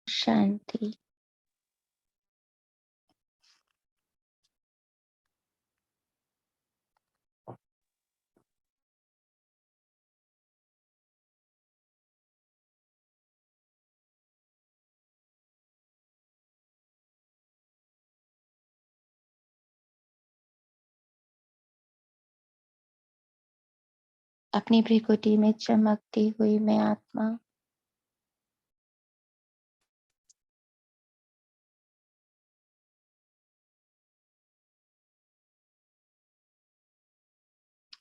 शांति। अपनी भृकुटी में चमकती हुई मैं आत्मा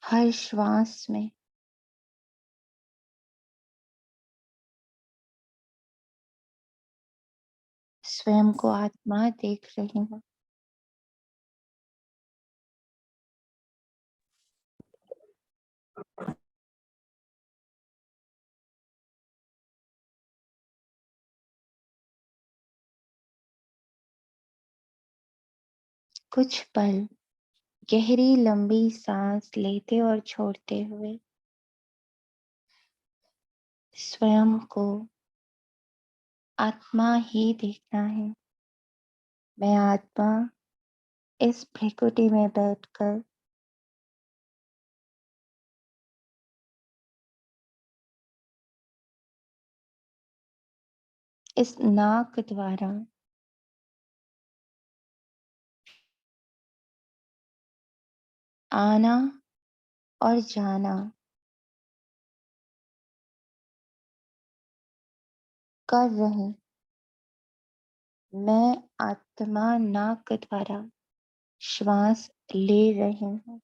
हर श्वास में स्वयं को आत्मा देख रही हूँ। कुछ पल गहरी लंबी सांस लेते और छोड़ते हुए स्वयं को आत्मा ही देखना है। मैं आत्मा इस भृकुटी में बैठकर इस नाक द्वारा आना और जाना कर रही। मैं आत्मा नाक द्वारा श्वास ले रही हूँ।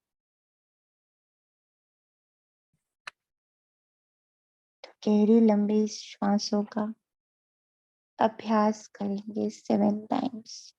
गहरी लंबी श्वासों का अभ्यास करेंगे 7 टाइम्स।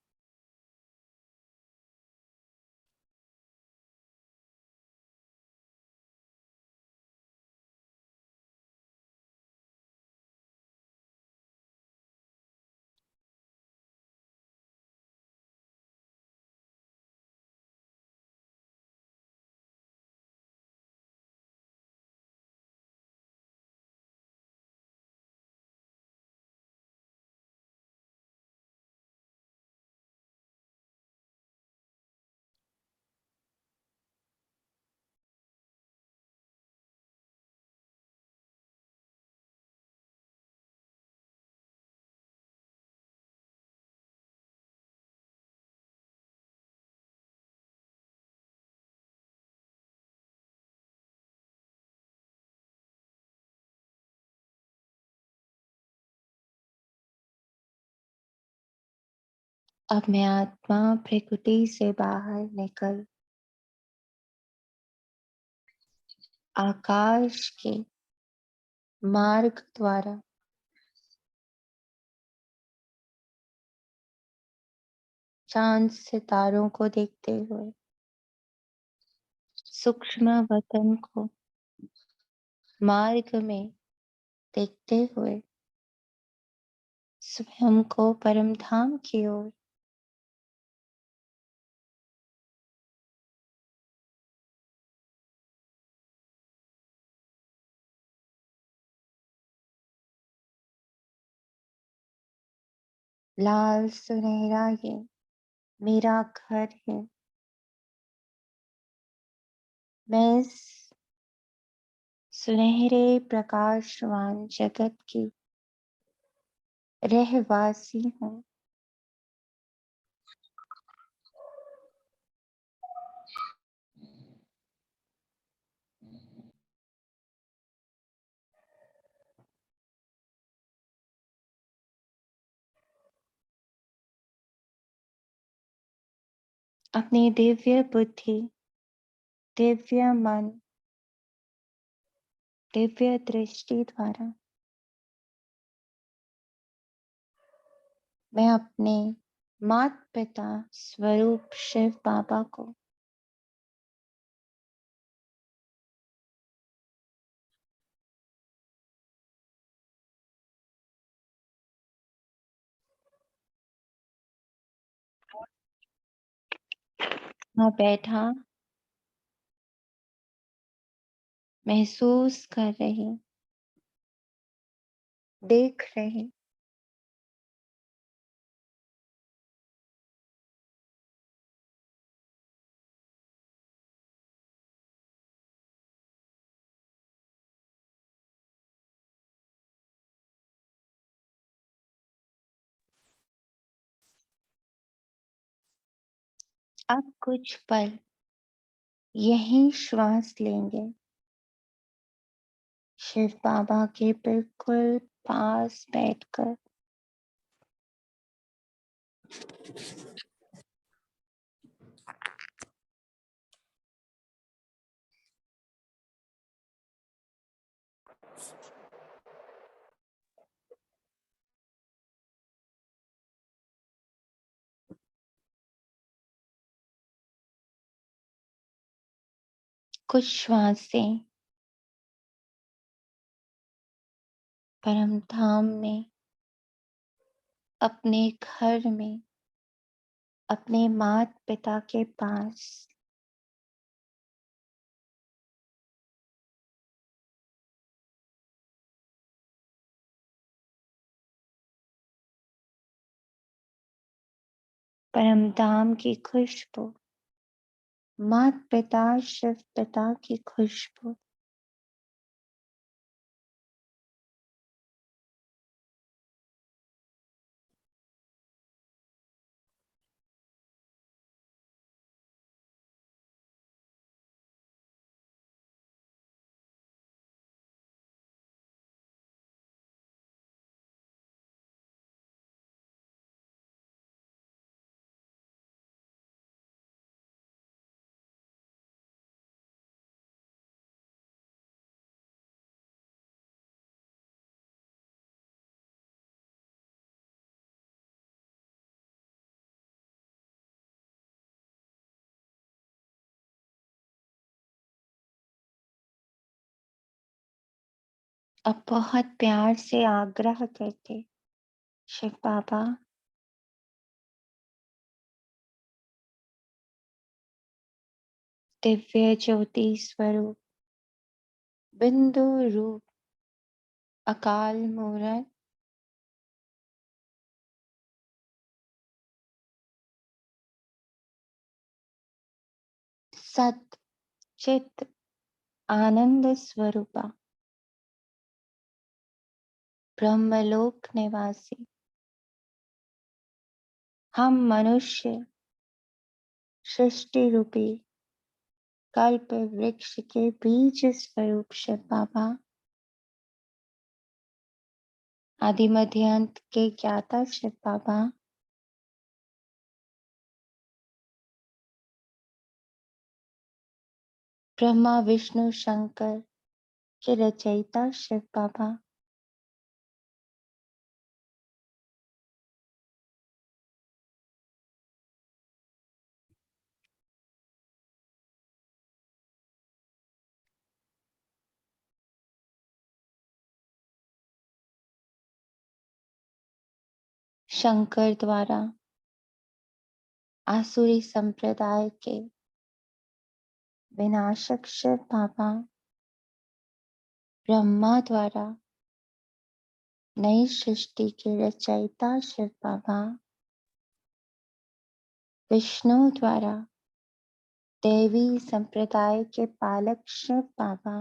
अब मैं आत्मा प्रकृति से बाहर निकल आकाश के मार्ग द्वारा चांद सितारों को देखते हुए सूक्ष्म वतन को मार्ग में देखते हुए स्वयं को परम धाम की ओर लाल सुनहरा ये मेरा घर है। मैं इस सुनहरे प्रकाशवान जगत की रहवासी हूँ। अपनी दिव्य बुद्धि, दिव्य मन, दिव्य दृष्टि द्वारा मैं अपने माता पिता स्वरूप शिव बाबा को वहाँ बैठा महसूस कर रही, देख रही अब कुछ पल यहीं श्वास लेंगे, शिव बाबा के बिल्कुल पास बैठकर। कुछ श्वासें परम धाम में, अपने घर में, अपने माता पिता के पास। परम धाम की खुशबू, माता पिता शिव पिता की खुशबू। अब बहुत प्यार से आग्रह करते, शिव बाबा, दिव्य ज्योति स्वरूप, बिंदु रूप, अकाल मूरत, सत चित आनंद स्वरूपा, ब्रह्मलोक निवासी, हम मनुष्य सृष्टि रूपी कल्प वृक्ष के बीज स्वरूप शिव बाबा, आदि मध्य अंत के ज्ञाता शिव बाबा, ब्रह्मा विष्णु शंकर के रचयिता शिव बाबा, शंकर द्वारा आसुरी संप्रदाय के विनाशक शिव बाबा, ब्रह्मा द्वारा नई सृष्टि के रचयिता शिव बाबा, विष्णु द्वारा देवी संप्रदाय के पालक शिव बाबा,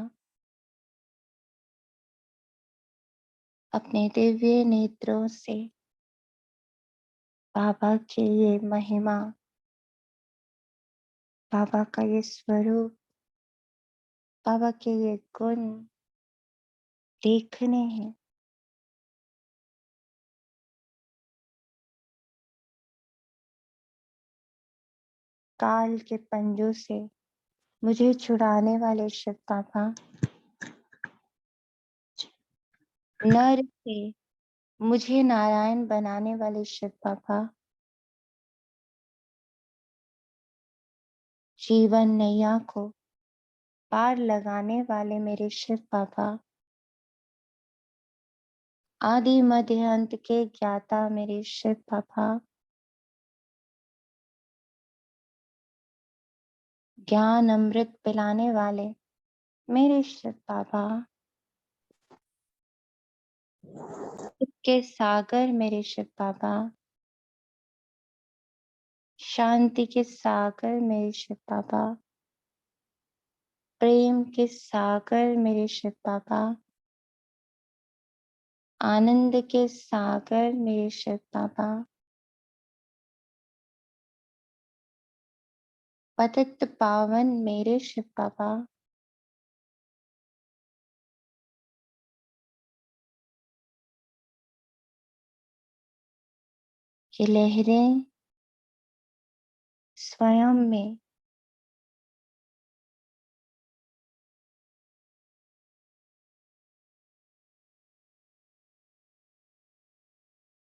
अपने दिव्य नेत्रों से बाबा की ये महिमा, बाबा का ये स्वरूप, बाबा के ये गुण देखने हैं। काल के पंजों से मुझे छुड़ाने वाले शिव बाबा, नर से मुझे नारायण बनाने वाले शिव बाबा, जीवन नैया को पार लगाने वाले मेरे शिव बाबा, आदि मध्य अंत के ज्ञाता मेरे शिव बाबा, ज्ञान अमृत पिलाने वाले मेरे शिव बाबा, के सागर मेरे शिव बाबा, शांति के सागर मेरे शिव बाबा, प्रेम के सागर मेरे शिव बाबा, आनंद के सागर मेरे शिव बाबा, पतित पावन मेरे शिव बाबा, ये लहरें स्वयं में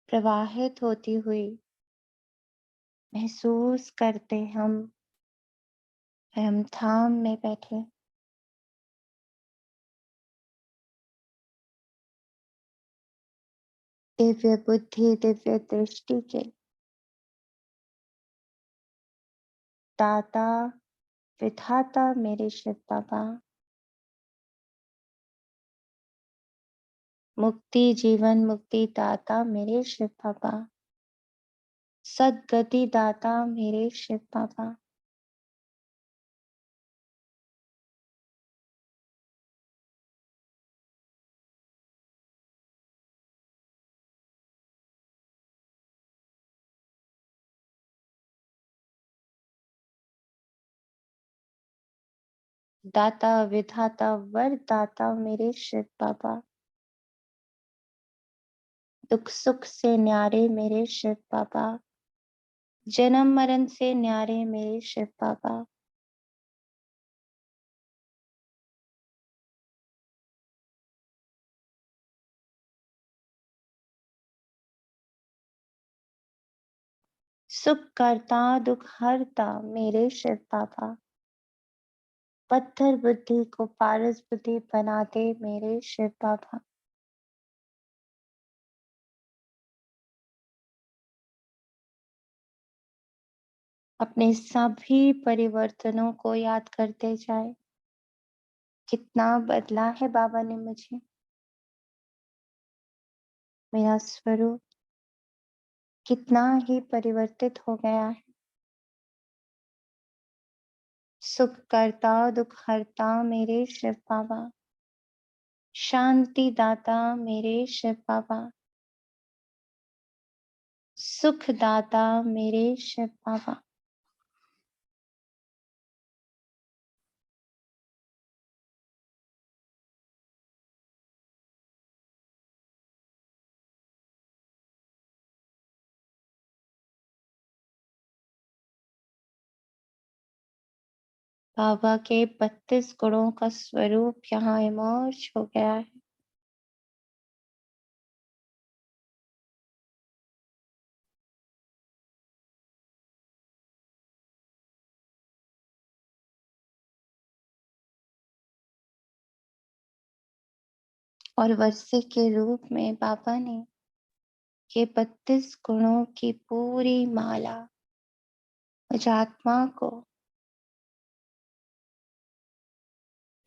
प्रवाहित होती हुई महसूस करते हम धाम में बैठे। दिव्य बुद्धि, दिव्य दृष्टि के दाता विधाता मेरे शिव बाबा, मुक्ति जीवन मुक्ति दाता मेरे शिव बाबा, सद्गति दाता मेरे शिव बाबा, दाता विधाता वरदाता मेरे शिव बाबा, दुख सुख से न्यारे मेरे शिव बाबा, जन्म मरण से न्यारे मेरे शिव बाबा, सुख करता दुख हरता मेरे शिव बाबा, पत्थर बुद्धि को पारस बुद्धि बनाते मेरे शिव बाबा, अपने सभी परिवर्तनों को याद करते जाए। कितना बदला है बाबा ने मुझे, मेरा स्वरूप कितना ही परिवर्तित हो गया है। सुख करता दुख हरता मेरे शिव बाबा, शांति दाता मेरे शिव बाबा, सुख दाता मेरे शिव बाबा, बाबा के 32 गुणों का स्वरूप यहाँ इमर्ज हो गया है। और वर्षे के रूप में बाबा ने ये 32 गुणों की पूरी माला मुझ आत्मा को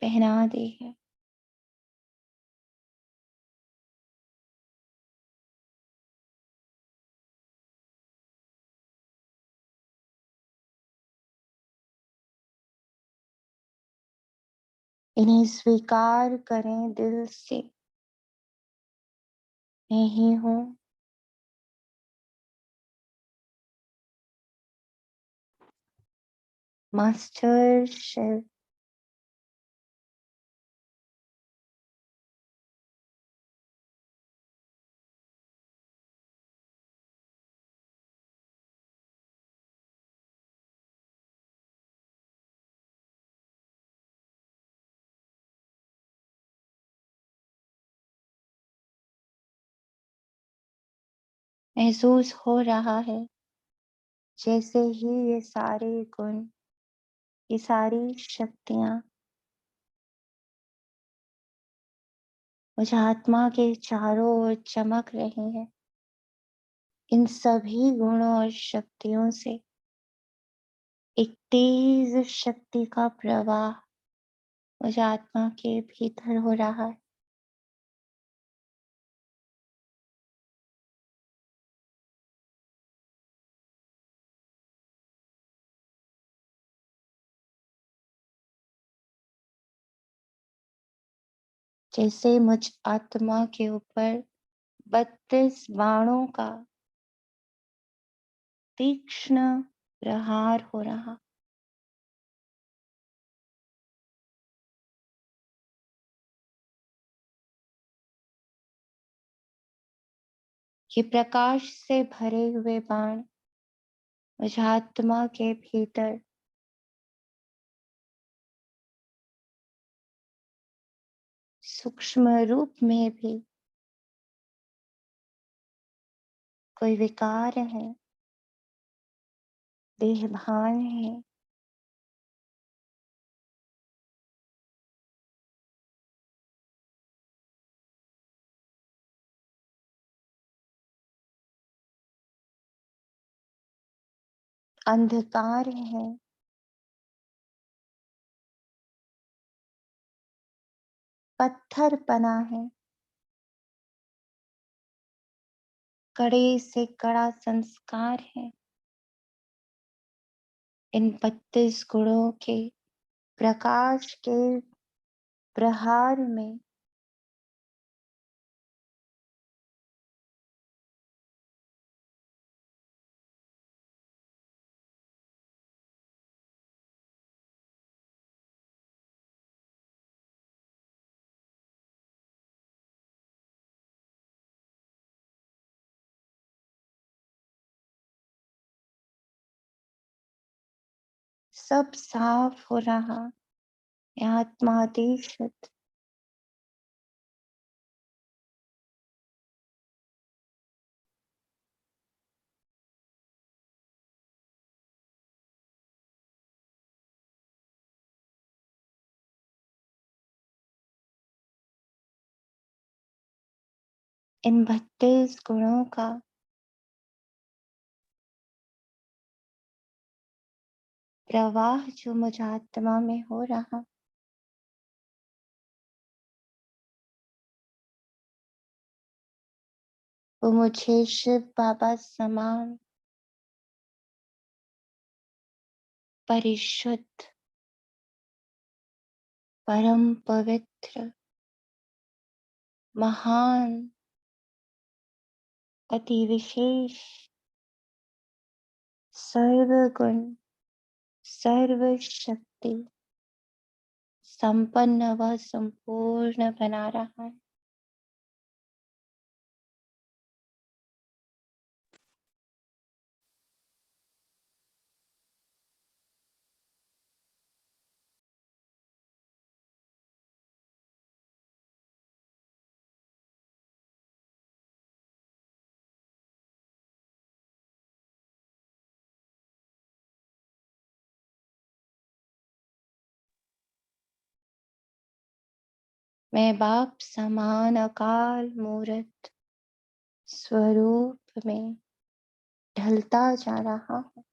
पहना दी है। इन्हें स्वीकार करें दिल से, मैं ही हूँ मास्टर शिव। महसूस हो रहा है जैसे ही ये सारे गुण, ये सारी शक्तियां मुझ आत्मा के चारों ओर चमक रही हैं। इन सभी गुणों और शक्तियों से एक तेज शक्ति का प्रवाह मुझ आत्मा के भीतर हो रहा है। जैसे मुझ आत्मा के ऊपर 32 बाणों का तीक्ष्ण प्रहार हो रहा। ये प्रकाश से भरे हुए बाण मुझ आत्मा के भीतर सूक्ष्म रूप में भी कोई विकार है, देहभान है, अंधकार है, पत्थरपना है, कड़े से कड़ा संस्कार है। इन 32 गुणों के प्रकाश के प्रहार में सब साफ हो रहा है, आत्मादेश इन 32 गुणों का प्रवाह जो मुझ आत्मा में हो रहा, वो मुझे शिव बाबा समान परिशुद्ध, परम पवित्र, महान, अति विशेष, सर्वगुण, सर्वशक्ति, संपन्न व संपूर्ण बना रहा है। मैं बाप समान अकाल मूर्त स्वरूप में ढलता जा रहा हूँ।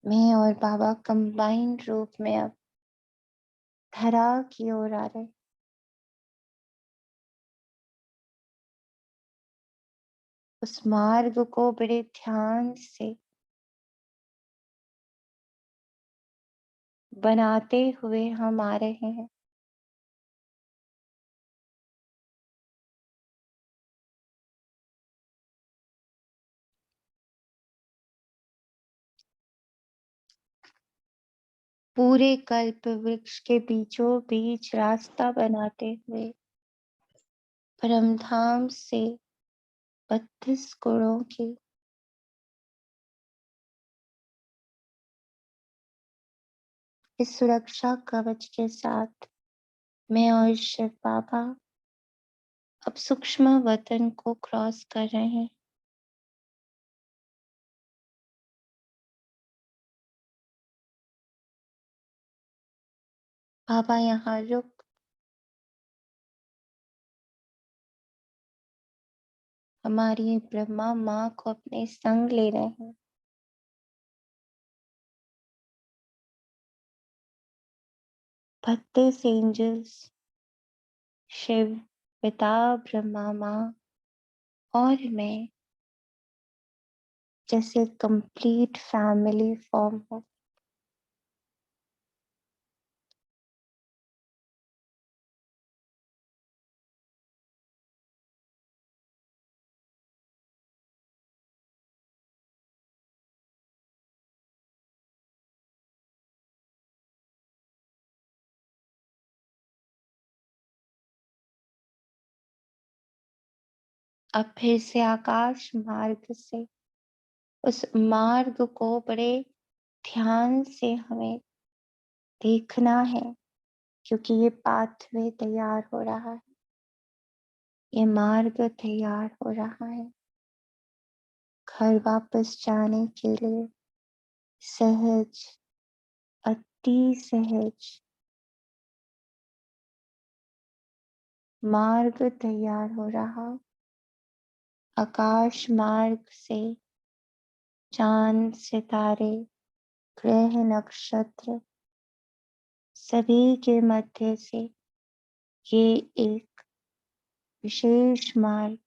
मैं और बाबा कंबाइंड रूप में अब धरा की ओर आ रहे। उस मार्ग को बड़े ध्यान से बनाते हुए हम आ रहे हैं। पूरे कल्प वृक्ष के बीचों बीच रास्ता बनाते हुए परमधाम से 32 गुणों की इस सुरक्षा कवच के साथ मैं और शिव बाबा अब सूक्ष्म वतन को क्रॉस कर रहे हैं। बाबा यहाँ रुक हमारी ब्रह्मा माँ को अपने संग ले रहे हैं। 32 एंजल्स, शिव, पिता, ब्रह्मा माँ और मैं जैसे कंप्लीट फैमिली फॉर्म हो। अब फिर से आकाश मार्ग से उस मार्ग को बड़े ध्यान से हमें देखना है, क्योंकि ये पाथवे तैयार हो रहा है, ये मार्ग तैयार हो रहा है घर वापस जाने के लिए। सहज, अति सहज मार्ग तैयार हो रहा। आकाश मार्ग से चांद, सितारे, ग्रह, नक्षत्र सभी के मध्य से ये एक विशेष मार्ग,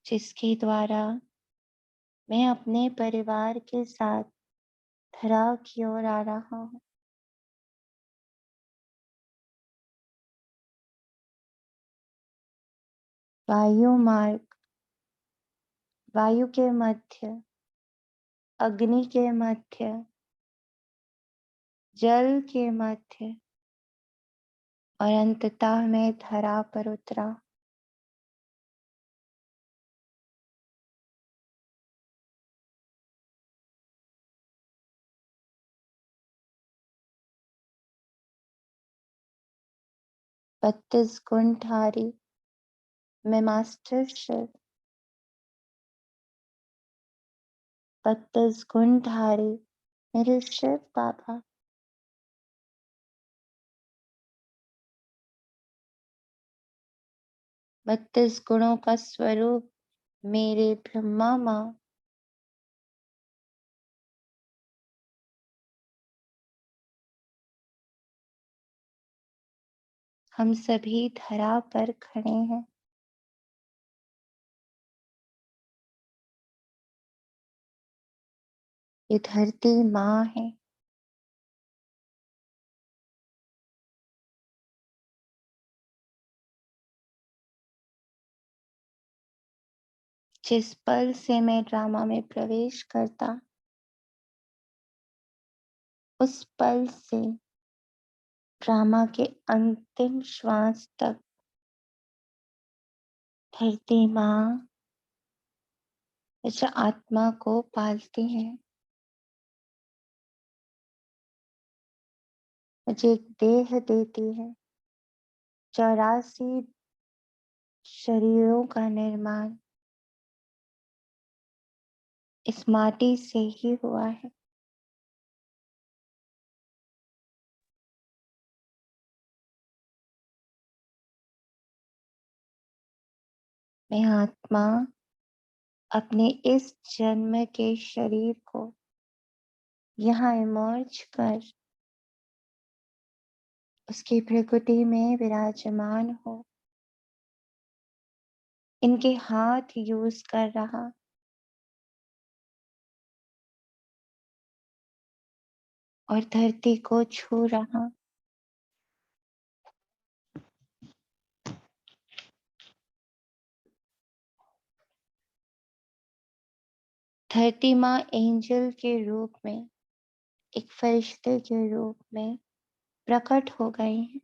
जिसके द्वारा मैं अपने परिवार के साथ धरा की ओर आ रहा हूँ। वायु मार्ग, वायु के मध्य, अग्नि के मध्य, जल के मध्य और अंततः मैं धरा पर उतरा। बत्तीस गुणधारी मैं मास्टर शिव, 32 गुणधारी मेरे शिव बाबा, 32 गुणों का स्वरूप मेरे ब्रह्मा माँ, हम सभी धरा पर खड़े हैं। ये धरती माँ है। जिस पल से मैं ड्रामा में प्रवेश करता, उस पल से ड्रामा के अंतिम श्वास तक धरती माँ इस आत्मा को पालती है। मुझे एक देह देती है। 84 शरीरों का निर्माण इस माटी से ही हुआ है। मैं आत्मा अपने इस जन्म के शरीर को यहाँ इमर्ज कर उसकी प्रकृति में विराजमान हो, इनके हाथ यूज कर रहा और धरती को छू रहा। धरती माँ एंजल के रूप में, एक फरिश्ते के रूप में प्रकट हो गए हैं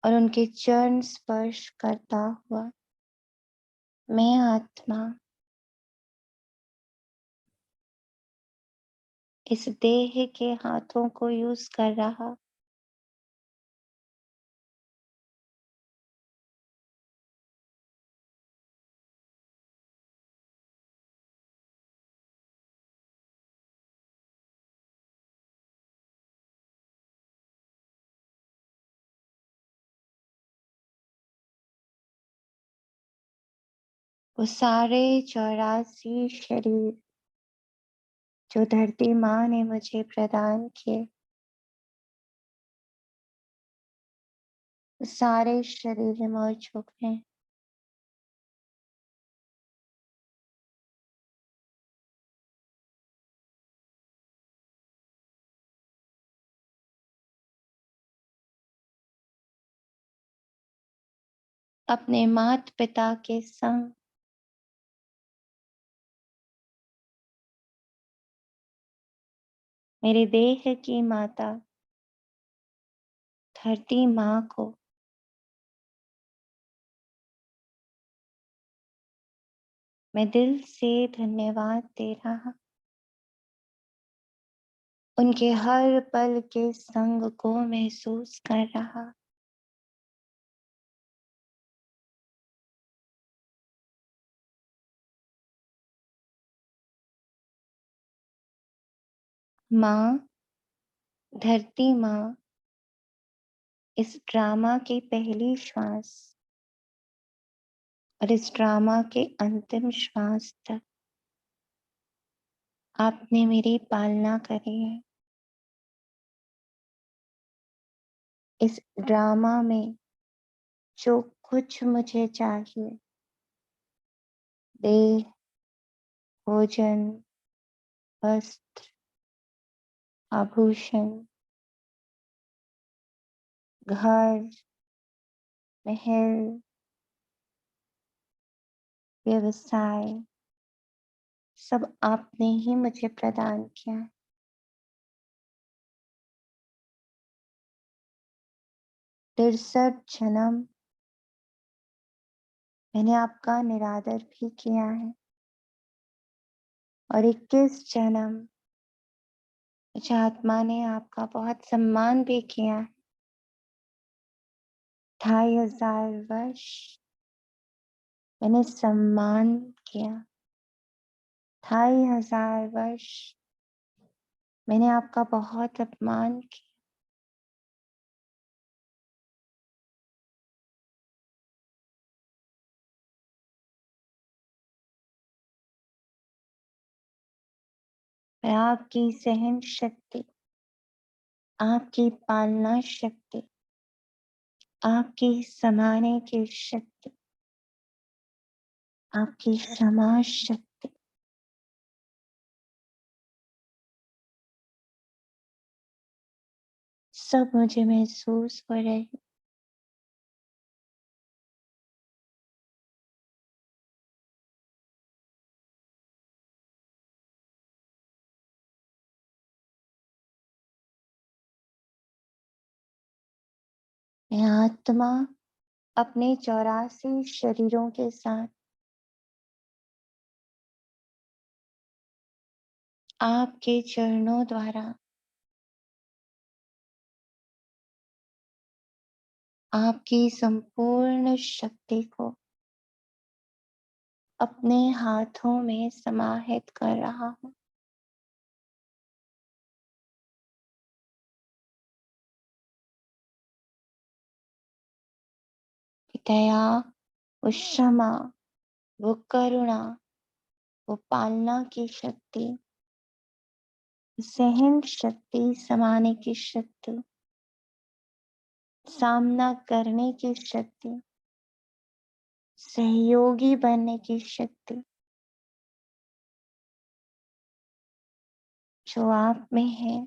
और उनके चरण स्पर्श करता हुआ मैं आत्मा इस देह के हाथों को यूज कर रहा। वो सारे 84 शरीर जो धरती माँ ने मुझे प्रदान किए, वो सारे शरीर इमर्ज हो गए। अपने माता पिता के संग मेरे देह की माता धरती माँ को मैं दिल से धन्यवाद दे रहा, उनके हर पल के संग को महसूस कर रहा। माँ, धरती माँ, इस ड्रामा की पहली श्वास और इस ड्रामा के अंतिम श्वास तक आपने मेरी पालना करी है। इस ड्रामा में जो कुछ मुझे चाहिए, देह, भोजन, वस्त्र, आभूषण, घर, महल, व्यवसाय, सब आपने ही मुझे प्रदान किया है। तिरसठ जन्म मैंने आपका निरादर भी किया है और 21 जन्म इस आत्मा ने आपका बहुत सम्मान भी किया है। 2500 वर्ष मैंने सम्मान किया, 2500 वर्ष मैंने आपका बहुत अपमान किया। मैं आपकी सहन शक्ति, आपकी पालना शक्ति, आपकी समाने की शक्ति, आपकी क्षमा शक्ति, सब मुझे महसूस हो रही। मैं आत्मा अपने 84 शरीरों के साथ आपके चरणों द्वारा आपकी संपूर्ण शक्ति को अपने हाथों में समाहित कर रहा हूँ। दया, वो क्षमा, वो करुणा, वो पालना की शक्ति, सहन शक्ति, समाने की शक्ति, सामना करने की शक्ति, सहयोगी बनने की शक्ति जो आप में है,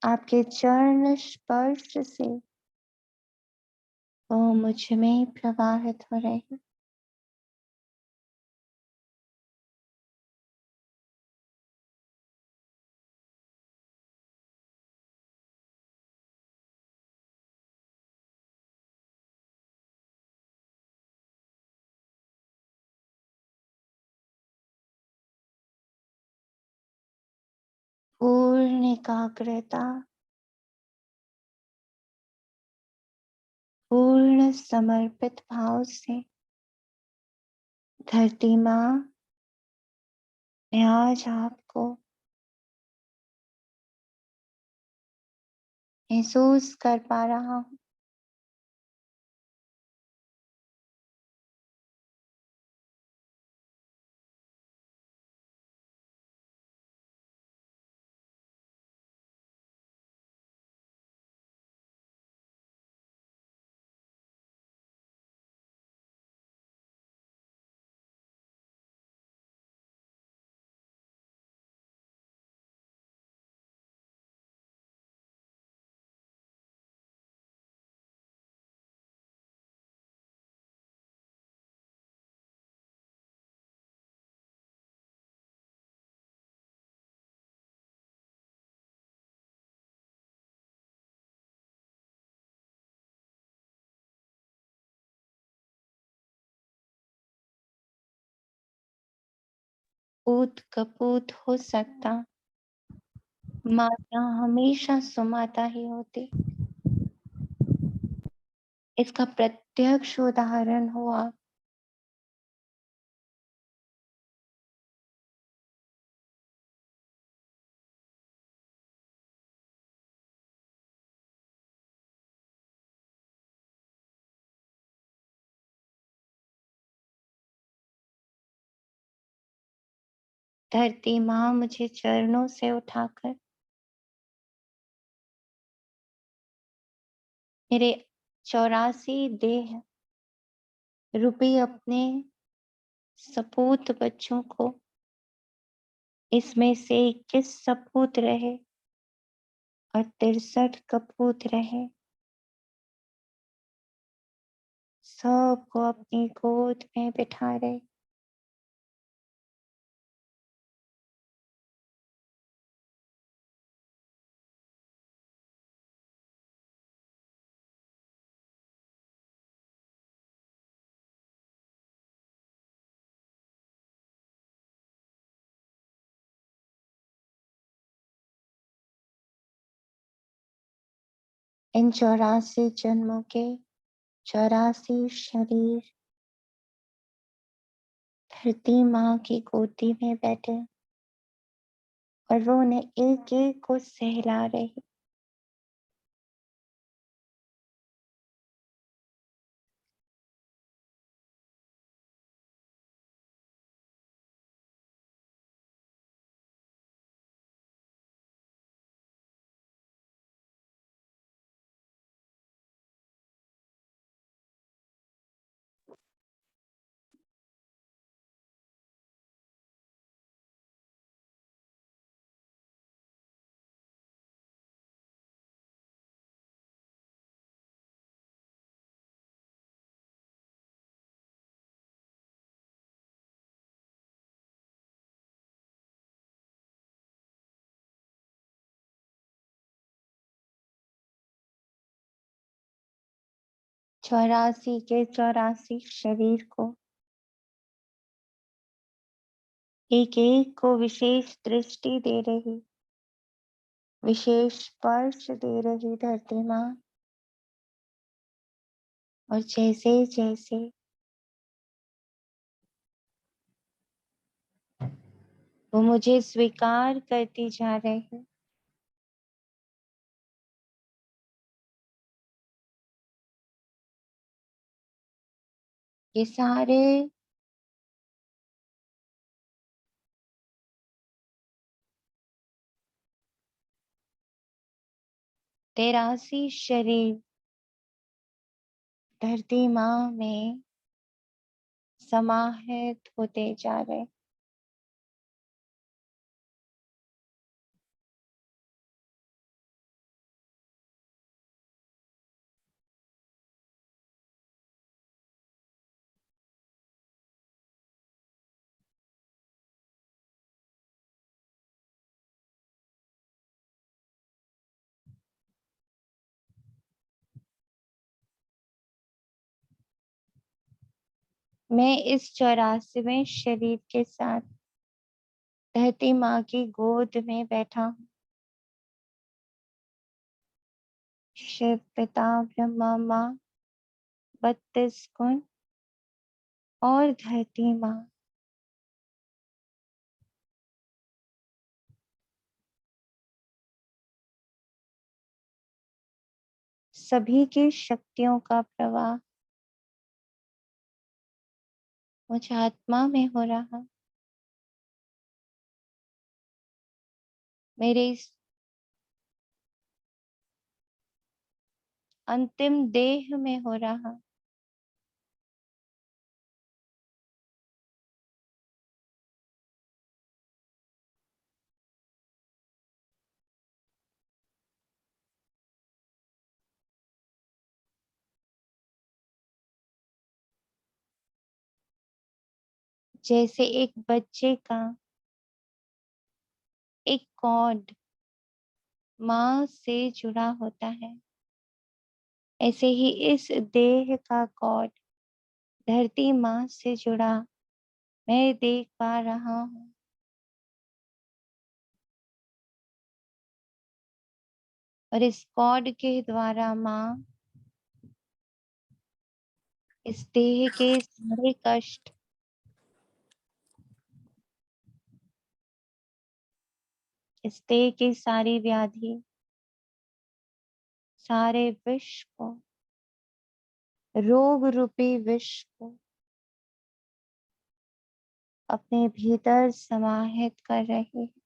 आपके चरण स्पर्श से वो मुझ में प्रवाहित हो रही। पूर्ण एकाग्रता, पूर्ण समर्पित भाव से धरती माँ, मैं आज आपको महसूस कर पा रहा हूँ। पूत कपूत हो सकता, माता हमेशा सुमाता ही होती। इसका प्रत्यक्ष उदाहरण हो आप। धरती माँ मुझे चरणों से उठाकर मेरे 84 देह रूपी अपने सपूत बच्चों को, इसमें से 21 सपूत रहे और 63 कपूत रहे, सबको अपनी गोद में बिठा रहे। इन 84 जन्मों के 84 शरीर धरती माँ की गोदी में बैठे और वो उन्हें एक एक को सहला रही। चौरासी के 84 शरीर को एक एक को विशेष दृष्टि दे रही, विशेष स्पर्श दे रही धरती माँ। और जैसे जैसे वो मुझे स्वीकार करती जा रही, ये सारे 83 शरीर धरती माँ में समाहित होते जा रहे। मैं इस 84वें शरीर के साथ धरती माँ की गोद में बैठा हूँ। शिव पिता ब्रह्मा माँ 32 गुण और धरती माँ सभी की शक्तियों का प्रवाह मुझ आत्मा में हो रहा, मेरे इस अंतिम देह में हो रहा। जैसे एक बच्चे का एक कॉर्ड माँ से जुड़ा होता है, ऐसे ही इस देह का कॉर्ड धरती माँ से जुड़ा मैं देख पा रहा हूँ। और इस कॉर्ड के द्वारा माँ इस देह के सारे कष्ट, इस देह की सारी व्याधि, सारे विष को, रोग रूपी विष को अपने भीतर समाहित कर रही है।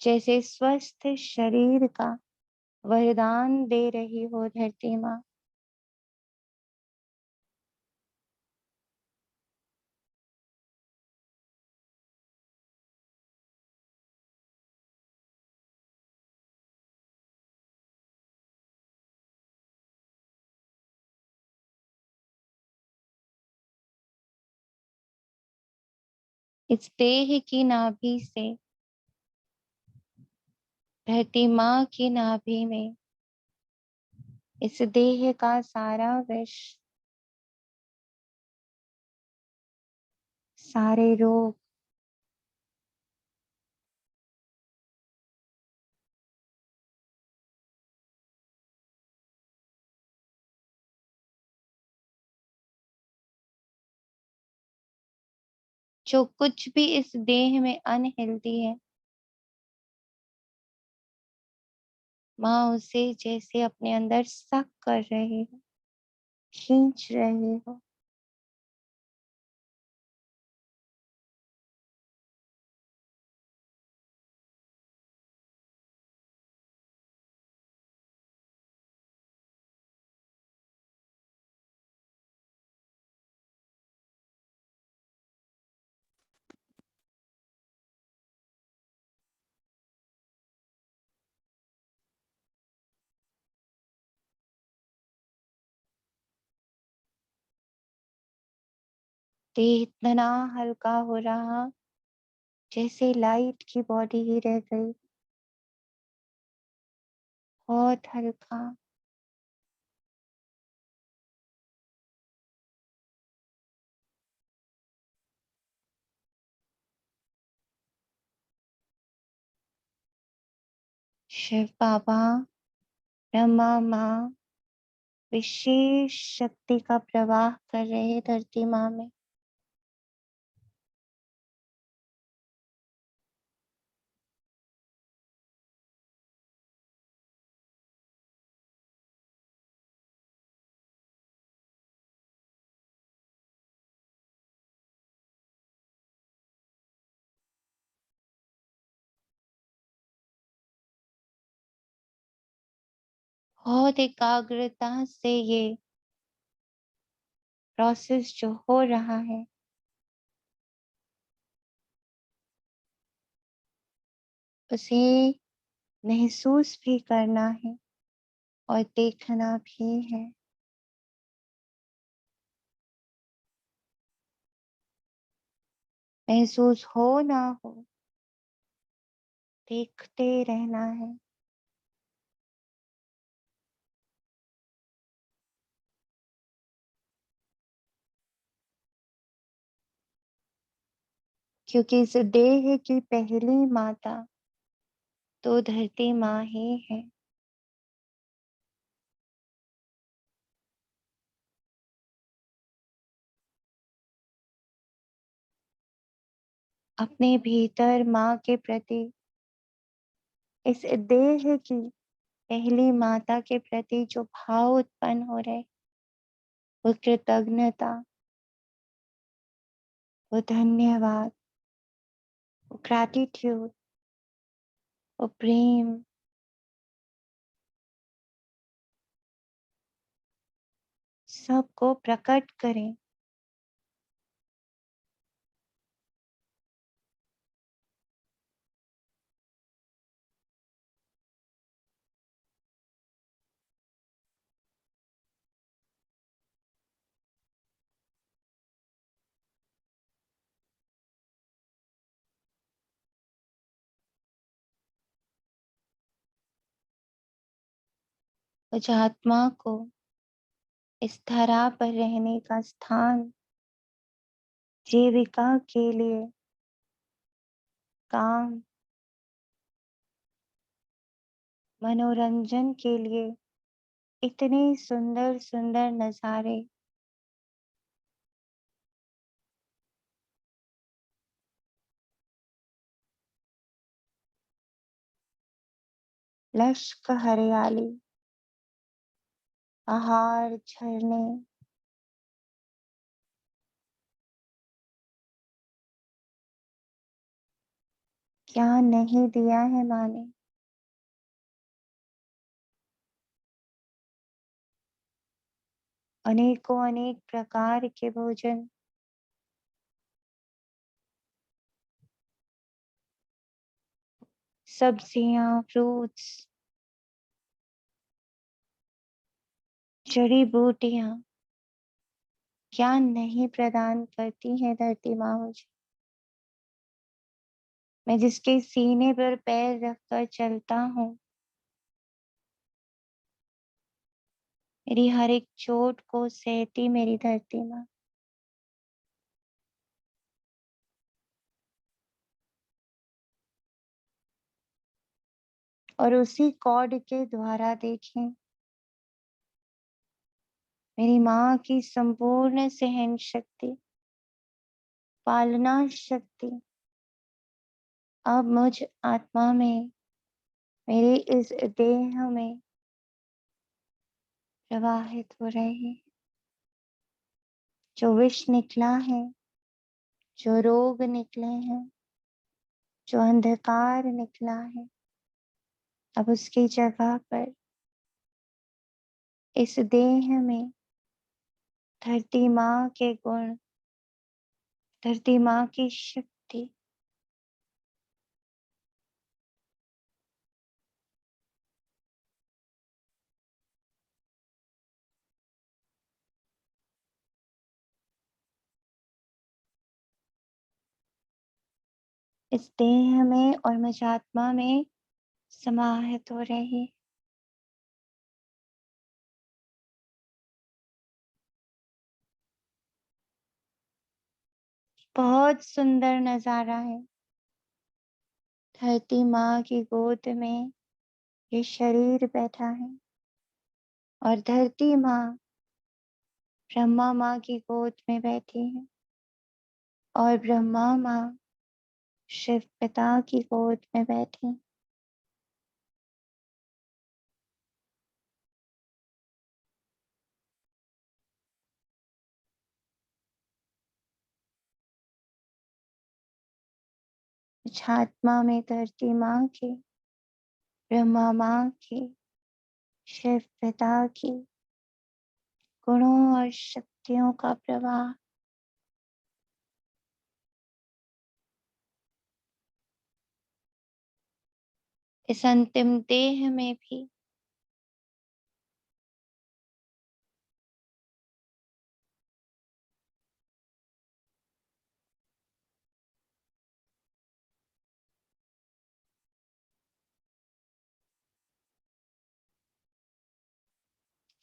जैसे स्वस्थ शरीर का वरदान दे रही हो धरती माँ। इस देह की नाभि से धरती माँ की नाभि में इस देह का सारा विष, सारे रोग, जो कुछ भी इस देह में अनहेल्दी है, माँ उसे जैसे अपने अंदर सक कर रही हो, खींच रही हो। देह इतना हल्का हो रहा जैसे लाइट की बॉडी ही रह गई, बहुत हल्का। शिव बाबा, ब्रह्मा माँ विशेष शक्ति का प्रवाह कर रहे धरती माँ में। बहुत एकाग्रता से ये प्रोसेस जो हो रहा है, उसे महसूस भी करना है और देखना भी है। महसूस हो ना हो, देखते रहना है। क्योंकि इस देह की पहली माता तो धरती माँ ही है। अपने भीतर माँ के प्रति, इस देह की पहली माता के प्रति जो भाव उत्पन्न हो रहे, वो कृतज्ञता, वो धन्यवाद, वो ग्रैटिट्यूड, वो प्रेम, सबको प्रकट करें। कुछ आत्मा को इस धरा पर रहने का स्थान, जीविका के लिए काम, मनोरंजन के लिए इतने सुंदर सुंदर नजारे, लश्क हरियाली, पहाड़, झरने, क्या नहीं दिया है माँ ने। अनेकों अनेक प्रकार के भोजन, सब्जियां, फ्रूट्स, जड़ी बूटियां, क्या नहीं प्रदान करती है धरती माँ मुझे। मैं जिसके सीने पर पैर रखकर चलता हूँ, मेरी हर एक चोट को सहती मेरी धरती माँ। और उसी कॉर्ड के द्वारा देखें, मेरी माँ की संपूर्ण सहन शक्ति, पालना शक्ति अब मुझ आत्मा में, मेरे इस देह में प्रवाहित हो रही है। जो विष निकला है, जो रोग निकले हैं, जो अंधकार निकला है, अब उसकी जगह पर इस देह में धरती माँ के गुण, धरती माँ की शक्ति, इस देह में और मुझ आत्मा में समाहित हो रही। बहुत सुंदर नजारा है। धरती माँ की गोद में ये शरीर बैठा है और धरती माँ ब्रह्मा माँ की गोद में बैठी है और ब्रह्मा माँ शिव पिता की गोद में बैठी। आत्मा में धरती माँ की, ब्रह्मा माँ की, शिव पिता की गुणों और शक्तियों का प्रवाह इस अंतिम देह में भी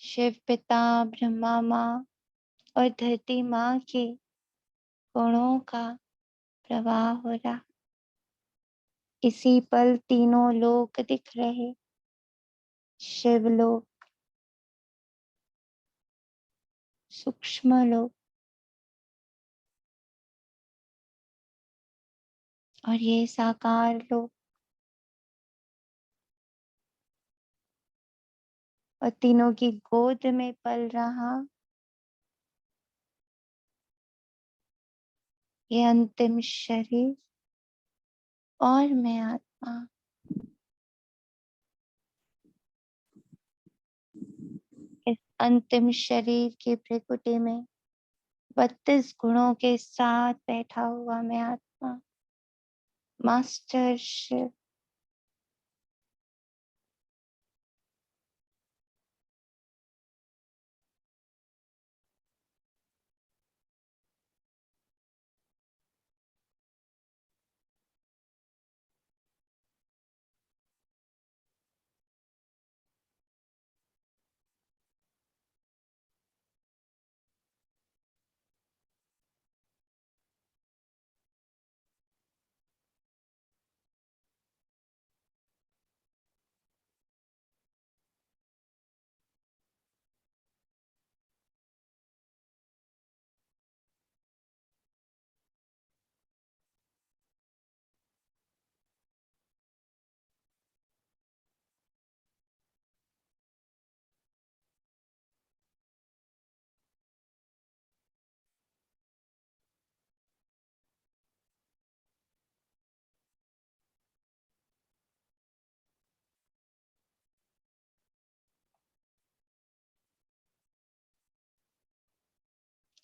शिव पिता, ब्रह्मा माँ और धरती माँ के गुणों का प्रवाह हो रहा। इसी पल तीनों लोक दिख रहे, शिवलोक, सूक्ष्म लोक और ये साकार लोक, और तीनों की गोद में पल रहा ये अंतिम शरीर और मैं आत्मा। इस अंतिम शरीर की प्रकृति में 32 गुणों के साथ बैठा हुआ मैं आत्मा, मास्टर शिव,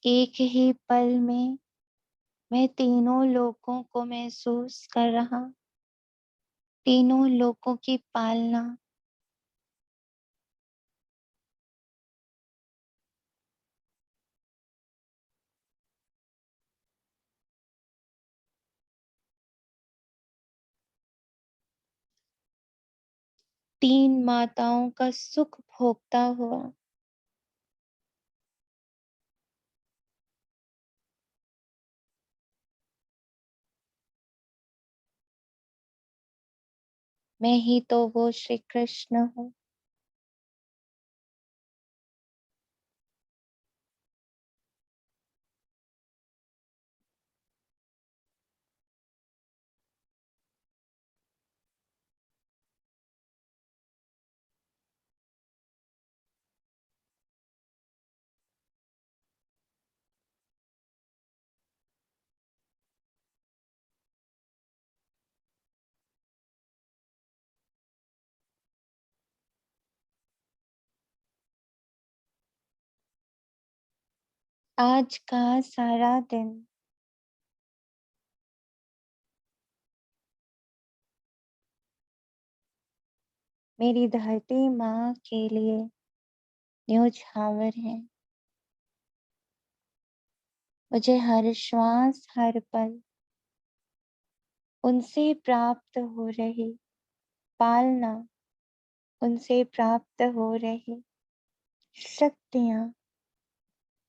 एक ही पल में मैं तीनों लोकों को महसूस कर रहा, तीनों लोकों की पालना। तीन माताओं का सुख भोगता हुआ, मैं ही तो वो श्री कृष्ण हूँ। आज का सारा दिन मेरी धरती माँ के लिए न्योछावर है। मुझे हर श्वास, हर पल उनसे प्राप्त हो रही पालना, उनसे प्राप्त हो रही शक्तियाँ,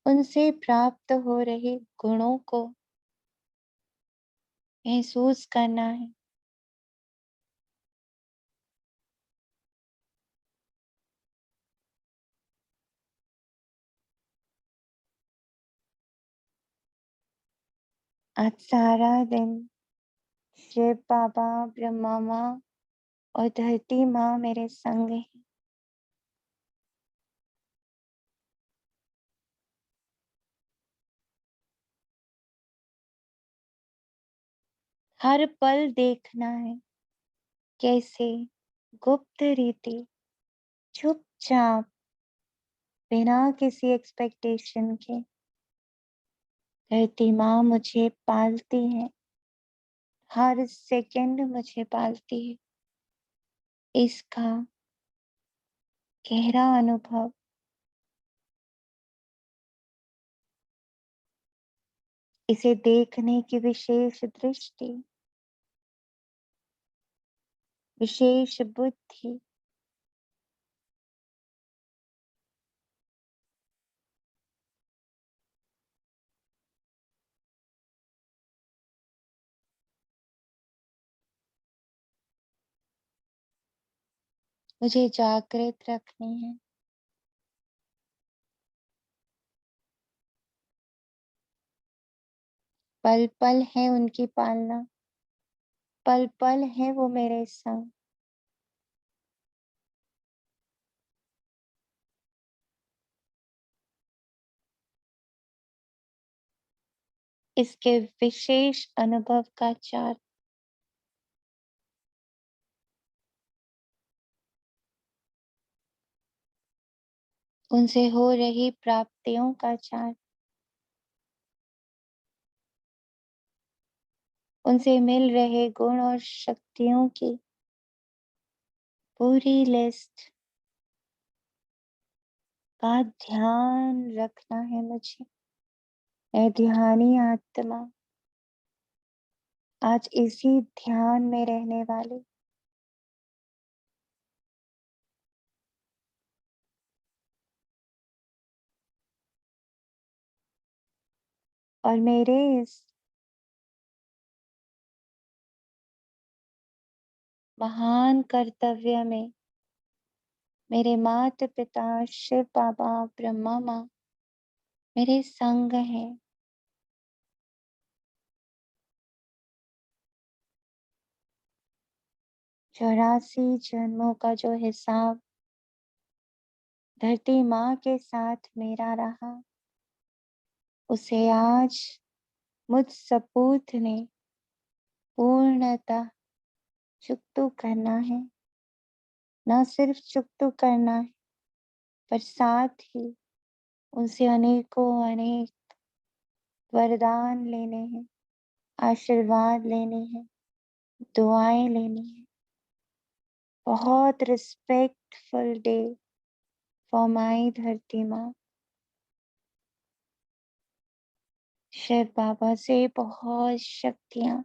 उनसे प्राप्त हो रहे गुणों को महसूस करना है। आज सारा दिन शिव बाबा, ब्रह्मा माँ और धरती माँ मेरे संग है। हर पल देखना है कैसे गुप्त रीति चुपचाप बिना किसी एक्सपेक्टेशन के धरती माँ मुझे पालती है, हर सेकंड मुझे पालती है। इसका गहरा अनुभव, इसे देखने की विशेष दृष्टि, विशेष बुद्धि, मुझे जागृत रखनी है। पल पल है उनकी पालना, पल पल है वो मेरे संग। इसके विशेष अनुभव का चार, उनसे हो रही प्राप्तियों का चार, उनसे मिल रहे गुण और शक्तियों की पूरी लिस्ट का ध्यान रखना है मुझे। मैं ध्यानी आत्मा आज इसी ध्यान में रहने वाली, और मेरे इस महान कर्तव्य में मेरे माता पिता शिव बाबा, ब्रह्मा माँ मेरे संग हैं। 84 जन्मों का जो हिसाब धरती माँ के साथ मेरा रहा, उसे आज मुझ सपूत ने पूर्णतः चुकतो करना है। न सिर्फ चुकतो करना है, पर साथ ही उनसे अनेकों अनेक वरदान लेने हैं, आशीर्वाद लेने हैं, दुआएं लेनी है। बहुत रिस्पेक्टफुल डे फॉर माई धरती माँ। शिव बाबा से बहुत शक्तियाँ,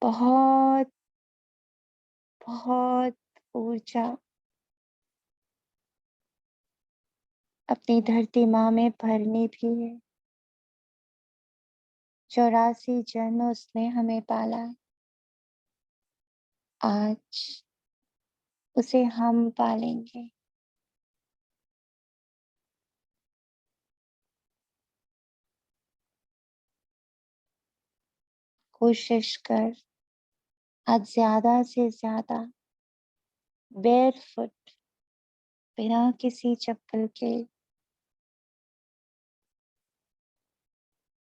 बहुत बहुत ऊर्जा अपनी धरती माँ में भरनी भी है। 84 जन्म उसने हमें पाला है। आज उसे हम पालेंगे। कोशिश कर आज ज्यादा से ज्यादा बेयरफुट, बिना किसी चप्पल के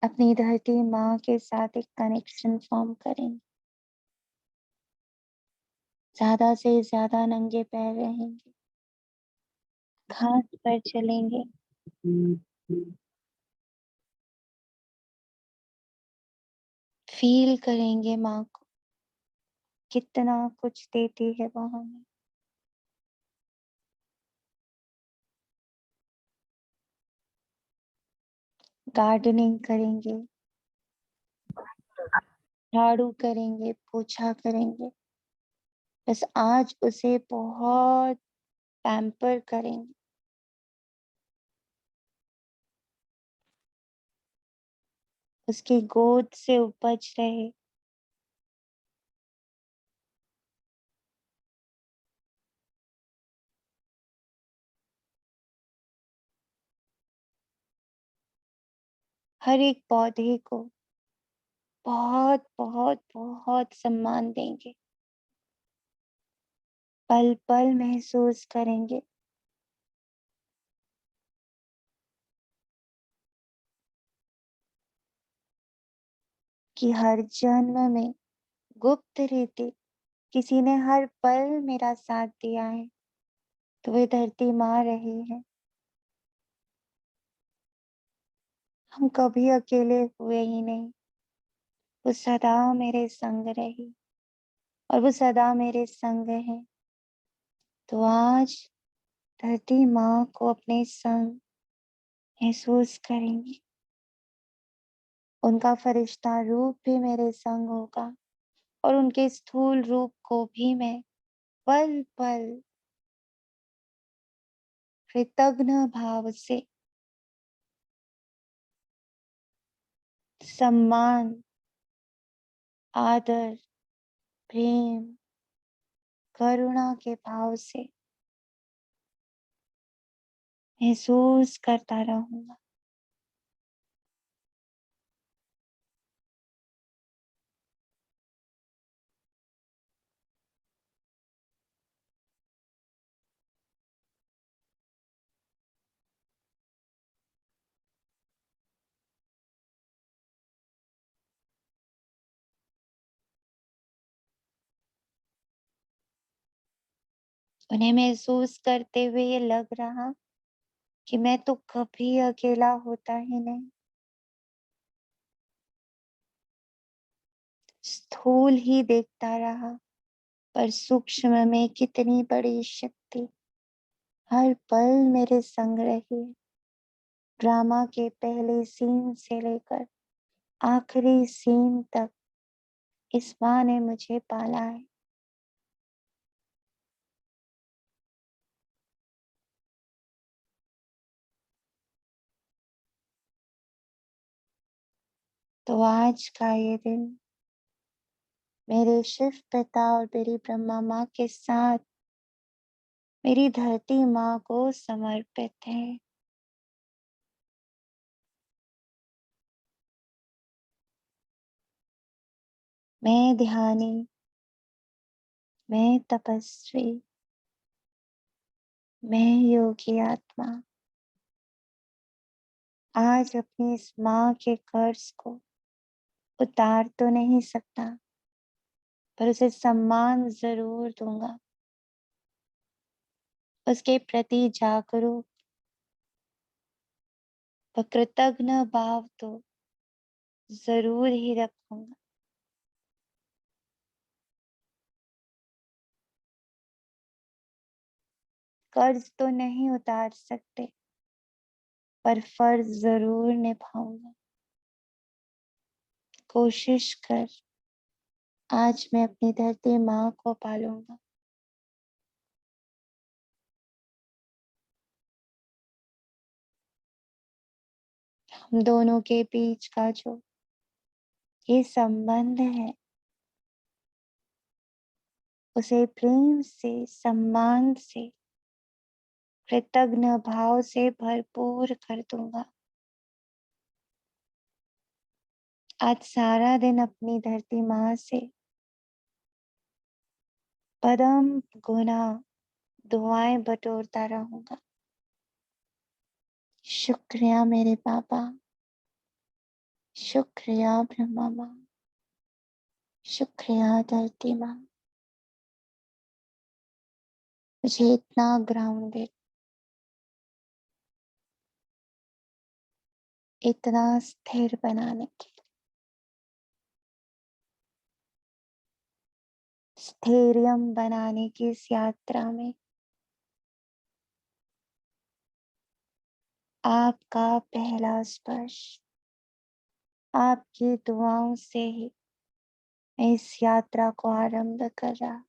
अपनी धरती माँ के साथ एक कनेक्शन फॉर्म करेंगे। ज्यादा से ज्यादा नंगे पैर रहेंगे, घास पर चलेंगे। फील करेंगे माँ को, कितना कुछ देती है वो हमें। गार्डनिंग करेंगे, झाड़ू करेंगे, पोछा करेंगे। बस आज उसे बहुत पैम्पर करेंगे। उसकी गोद से उपज रहे हर एक पौधे को बहुत बहुत बहुत सम्मान देंगे। पल पल महसूस करेंगे कि हर जन्म में गुप्त रीति किसी ने हर पल मेरा साथ दिया है, तो वे धरती माँ रही है। हम कभी अकेले हुए ही नहीं, वो सदा मेरे संग रही और वो सदा मेरे संग है। तो आज धरती माँ को अपने संग महसूस करेंगे। उनका फरिश्ता रूप भी मेरे संग होगा और उनके स्थूल रूप को भी मैं पल पल कृतज्ञ भाव से सम्मान, आदर, प्रेम, करुणा के भाव से महसूस करता रहूंगा। उन्हें महसूस करते हुए ये लग रहा कि मैं तो कभी अकेला होता ही नहीं। स्थूल ही देखता रहा, पर सूक्ष्म में कितनी बड़ी शक्ति हर पल मेरे संग रही है। ड्रामा के पहले सीन से लेकर आखिरी सीन तक इस माँ ने मुझे पाला है। तो आज का ये दिन मेरे शिव पिता और मेरी ब्रह्मा माँ के साथ मेरी धरती माँ को समर्पित है। मैं ध्यानी, मैं तपस्वी, मैं योगी आत्मा आज अपनी इस माँ के कर्ज को उतार तो नहीं सकता, पर उसे सम्मान जरूर दूंगा। उसके प्रति जागरूक व कृतज्ञ भाव तो ज़रूर ही रखूँगा। कर्ज़ तो नहीं उतार सकते, पर फ़र्ज़ ज़रूर निभाऊँगा। कोशिश कर, आज मैं अपनी धरती माँ को पालूँगा। हम दोनों के बीच का जो ये संबंध है, उसे प्रेम से, सम्मान से, कृतज्ञ भाव से भरपूर कर दूँगा। आज सारा दिन अपनी धरती माँ से परम गुना दुआएँ बटोरता रहूँगा। शुक्रिया मेरे पापा, शुक्रिया ब्रह्मा माँ, शुक्रिया धरती माँ, मुझे इतना ग्राउंडेड, इतना स्थिर बनाने के लिए। स्थैर्यम बनाने की इस यात्रा में आपका पहला स्पर्श, आपकी दुआओं से ही मैं इस यात्रा को आरंभ कर रहा,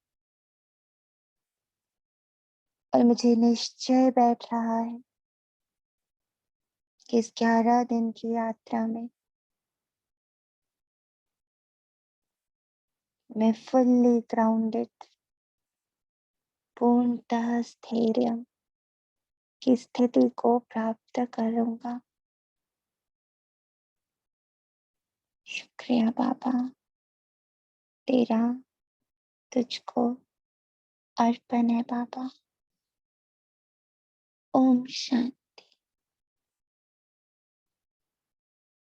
और मुझे निश्चय बैठ रहा है कि इस 11 दिन की यात्रा में मैं फुल्ली ग्राउंडेड, पूर्णतः स्थैर्य की स्थिति को प्राप्त करूंगा। शुक्रिया बाबा, तेरा तुझको अर्पण है बाबा। ओम शांति।